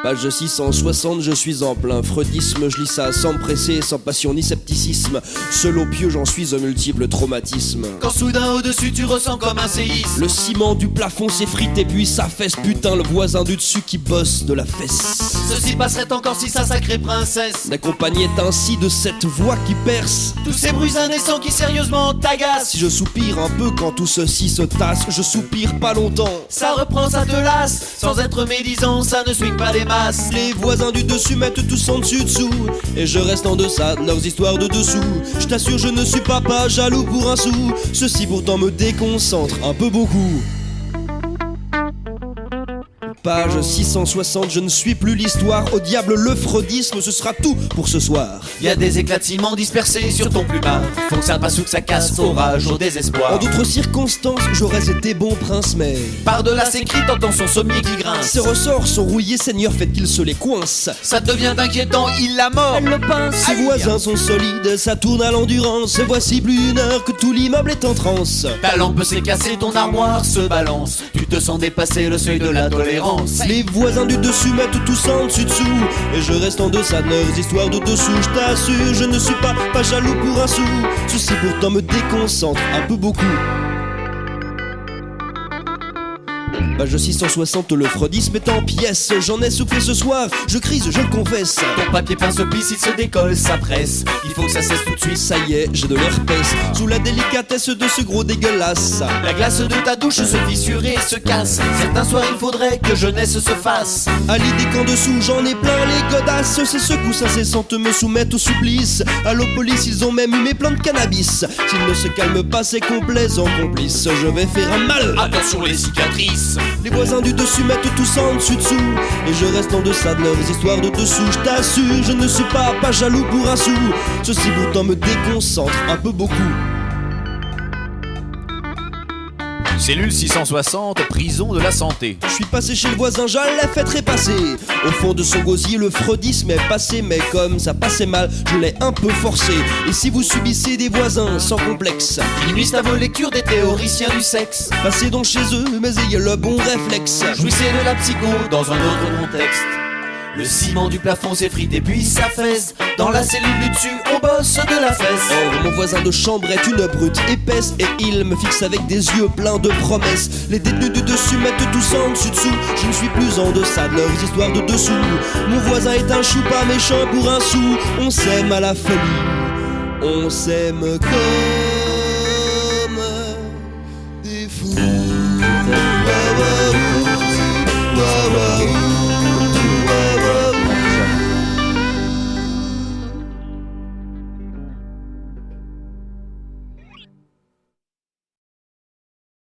Page 660, je suis en plein freudisme. Je lis ça sans me presser, sans passion ni scepticisme. Seul au pieu, j'en suis un multiple traumatisme. Quand soudain au-dessus tu ressens comme un séisme. Le ciment du plafond s'effrite et puis ça fesse. Putain, le voisin du dessus qui bosse de la fesse. Ceci passerait encore si sa sacrée princesse n'accompagnait ainsi de cette voix qui perce tous ces bruits indécents qui sérieusement t'agacent. Si je soupire un peu quand tout ceci se tasse, je soupire pas longtemps. Ça reprend, ça te lasse, sans être médisant, ça ne swing pas les masses. Les voisins du dessus mettent tous en dessus-dessous, et je reste en deçà de leurs histoires de dessous. Je t'assure, je ne suis pas jaloux pour un sou. Ceci pourtant me déconcentre un peu beaucoup. Page 660, je ne suis plus l'histoire. Au diable le freudisme, ce sera tout pour ce soir. Y a des éclats de ciment dispersés sur ton plumard. Faut que ça passe ou que ça casse, orage au désespoir. En d'autres circonstances, j'aurais été bon prince, mais par-delà ces cris, t'entends son sommier qui grince. Ses ressorts sont rouillés, Seigneur, faites qu'il se les coince. Ça devient inquiétant, il la mord, elle le pince. Ses voisins sont solides, ça tourne à l'endurance. Voici plus une heure que tout l'immeuble est en transe. Ta lampe s'est cassée, ton armoire se balance. Tu te sens dépasser le seuil de la tolérance. Les voisins du dessus mettent tous en dessus-dessous, et je reste en deçà de leurs histoires de dessous. Je t'assure, je ne suis pas jaloux pour un sou. Ceci pourtant me déconcentre un peu beaucoup. Page 660, le freudisme est en pièces. J'en ai soufflé ce soir, je crise, je le confesse. Ton papier peint se plisse, il se décolle, ça presse. Il faut que ça cesse tout de suite. Ça y est, j'ai de l'herpès sous la délicatesse de ce gros dégueulasse. La glace de ta douche se fissure et se casse. Certains soirs il faudrait que jeunesse se fasse. À l'idée qu'en dessous j'en ai plein les godasses. Ces secousses incessantes me soumettent au supplice. À l'Opolis ils ont même eu mes plans de cannabis. S'ils ne se calment pas, c'est complaisant complice. Je vais faire un mal. Attention les cicatrices. Les voisins du dessus mettent tous en dessus-dessous, et je reste en deçà de leurs histoires de dessous. Je t'assure, je ne suis pas jaloux pour un sou. Ceci pourtant me déconcentre un peu beaucoup. Cellule 660, prison de la santé. Je suis passé chez le voisin, je l'ai fait trépasser. Au fond de son gosier, le freudisme est passé, mais comme ça passait mal, je l'ai un peu forcé. Et si vous subissez des voisins sans complexe, qui nuisent à vos lectures des théoriciens du sexe, passez donc chez eux, mais ayez le bon réflexe. Jouissez de la psycho dans un autre contexte. Le ciment du plafond s'effrite et puis s'affaisse. Dans la cellule du dessus, on bosse de la fesse. Or, mon voisin de chambre est une brute épaisse, et il me fixe avec des yeux pleins de promesses. Les détenus du dessus mettent tous en dessus-dessous. Je ne suis plus en deçà de leurs histoires de dessous. Mon voisin est un chou pas méchant pour un sou. On s'aime à la folie, on s'aime comme